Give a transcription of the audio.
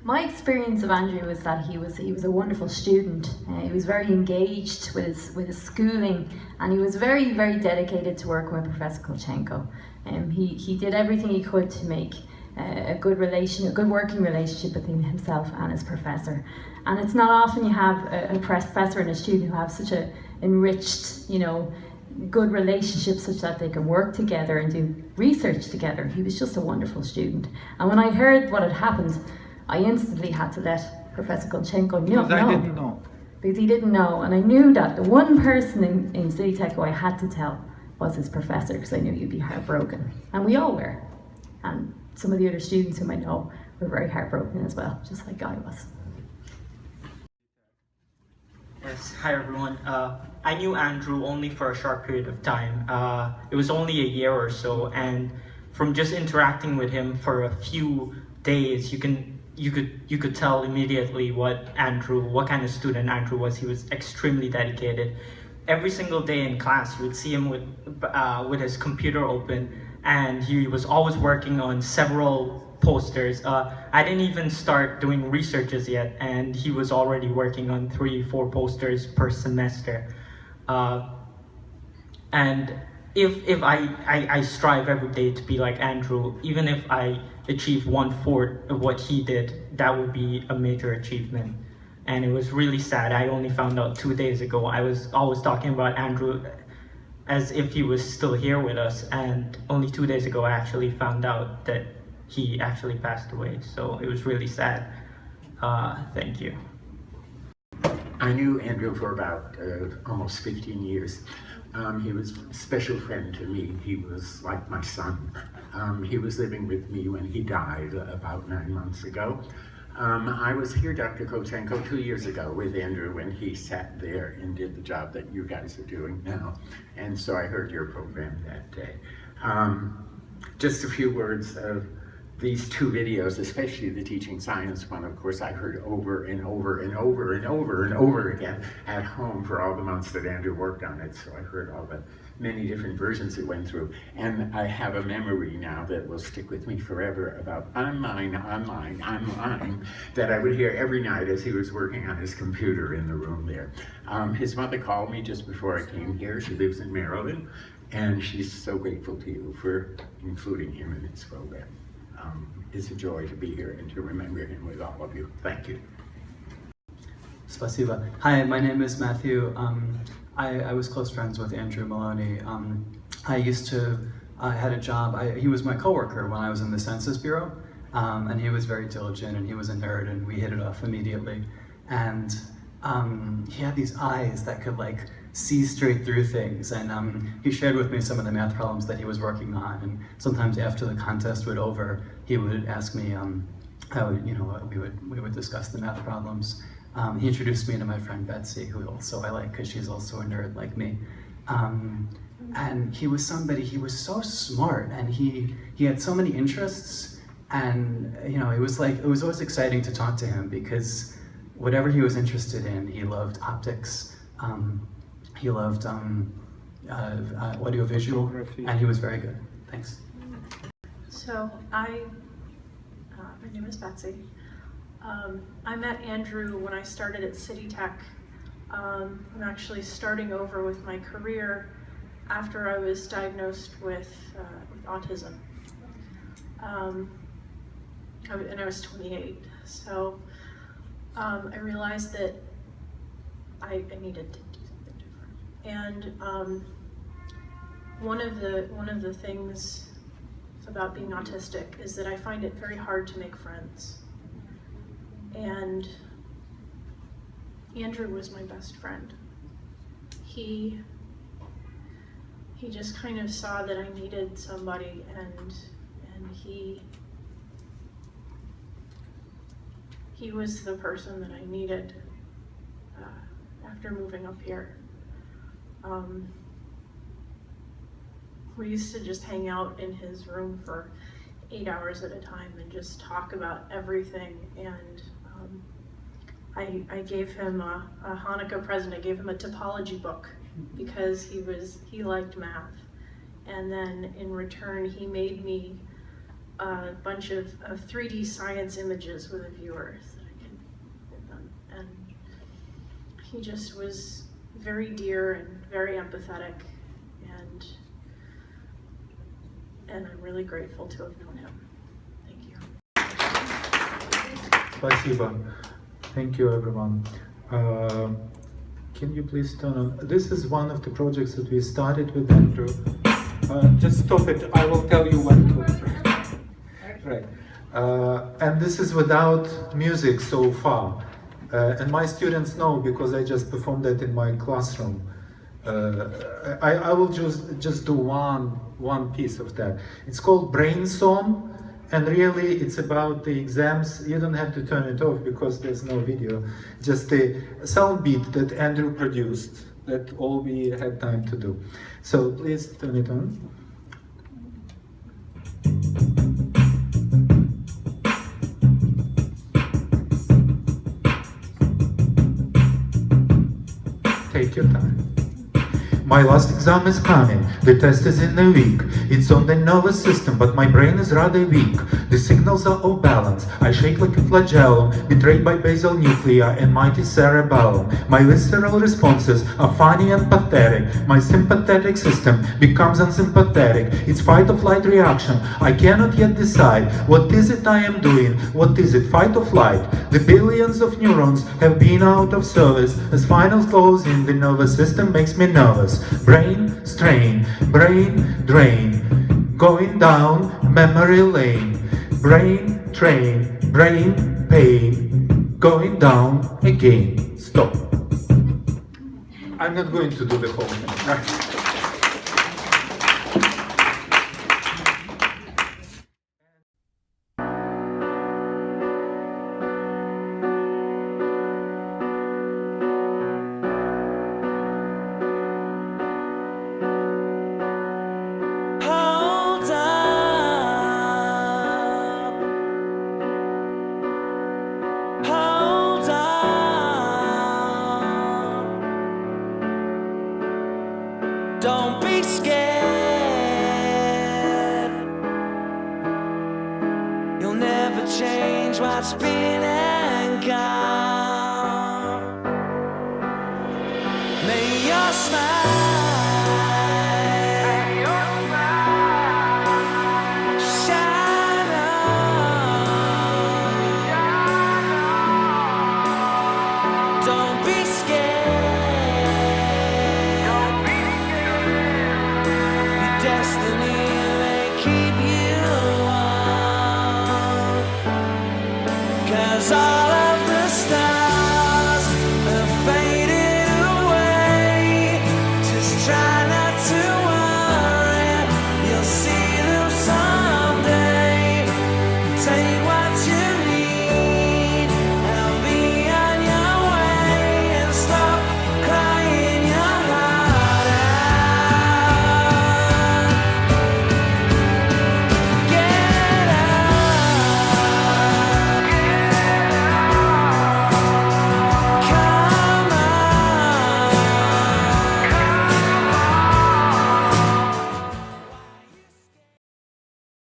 My experience of Andrew was that he was a wonderful student. He was very engaged with his schooling, and he was very dedicated to working with Professor Kolchenko. He did everything he could to make a good working relationship between himself and his professor. And it's not often you have a professor and a student who have such a enriched, good relationship such that they can work together and do research together. He was just a wonderful student. And when I heard what had happened, I instantly had to let Professor Kolchenko know. Because I didn't know. Because he didn't know, and I knew that the one person in City Tech who I had to tell was his professor, because I knew he'd be heartbroken. And we all were. And some of the other students whom I know were very heartbroken as well, just like I was. Yes, hi everyone. I knew Andrew only for a short period of time. It was only a year or so, and from just interacting with him for a few days, you could tell immediately what kind of student Andrew was. He was extremely dedicated. Every single day in class, you would see him with his computer open, and he was always working on several posters. I didn't even start doing researches yet, and he was already working on 3-4 posters per semester. And if I strive every day to be like Andrew, even if I achieve 1/4 of what he did, that would be a major achievement. And it was really sad. I only found out 2 days ago. I was always talking about Andrew as if he was still here with us, and only 2 days ago I actually found out that he actually passed away. So it was really sad. Thank you. I knew Andrew for about almost 15 years. He was a special friend to me. He was like my son. He was living with me when he died about 9 months ago. I was here, Dr. Kolchenko, 2 years ago with Andrew when he sat there and did the job that you guys are doing now. And so I heard your program that day. Just a few words of these 2 videos, especially the teaching science one, of course, I heard over and over and over and over and over again at home for all the months that Andrew worked on it. So I heard all the many different versions it went through. And I have a memory now that will stick with me forever about online, that I would hear every night as he was working on his computer in the room there. His mother called me just before I came here. She lives in Maryland, and she's so grateful to you for including him in this program. It's a joy to be here and to remember him with all of you. Thank you. Spasiba. Hi, my name is Matthew. I was close friends with Andrew Maloney. I had a job, he was my coworker when I was in the Census Bureau, and he was very diligent, and he was a nerd, and we hit it off immediately. And he had these eyes that could see straight through things, and he shared with me some of the math problems that he was working on, and sometimes after the contest was over, he would ask me how we would discuss the math problems. He introduced me to my friend Betsy, who also I like because she's also a nerd like me. And he was so smart, and he had so many interests, and it was always exciting to talk to him because whatever he was interested in, he loved optics. He loved audiovisual, and he was very good. Thanks. So my name is Betsy. I met Andrew when I started at City Tech. I'm actually starting over with my career after I was diagnosed with autism. And I was 28. So I realized that I needed to do something different. And one of the things about being autistic is that I find it very hard to make friends. And Andrew was my best friend. He just kind of saw that I needed somebody, and he was the person that I needed after moving up here. We used to just hang out in his room for 8 hours at a time and just talk about everything. And I gave him a Hanukkah present. I gave him a topology book because he liked math. And then in return, he made me a bunch of 3D science images with a viewer so that I could give them. And he just was very dear and very empathetic, and I'm really grateful to have known him. Thank you. Спасибо. Thank you, everyone. Can you please turn on? This is one of the projects that we started with Andrew. Just stop it. I will tell you when to. Right. And this is without music so far. And my students know because I just performed that in my classroom. I will just do one piece of that. It's called Brain Song, and really it's about the exams. You don't have to turn it off because there's no video. Just the sound beat that Andrew produced that all we had time to do. So please turn it on. Take your time. My last exam is coming, the test is in a week. It's on the nervous system, but my brain is rather weak. The signals are off balance, I shake like a flagellum, betrayed by basal nuclei and mighty cerebellum. My visceral responses are funny and pathetic. My sympathetic system becomes unsympathetic. It's fight or flight reaction, I cannot yet decide. What is it I am doing? What is it, fight or flight? The billions of neurons have been out of service. As finals close in, the nervous system makes me nervous. Brain strain, brain drain, going down memory lane. Brain train, brain pain, going down again. Stop. I'm not going to do the whole thing, right? Don't be scared. You'll never change what's been and gone. May your smile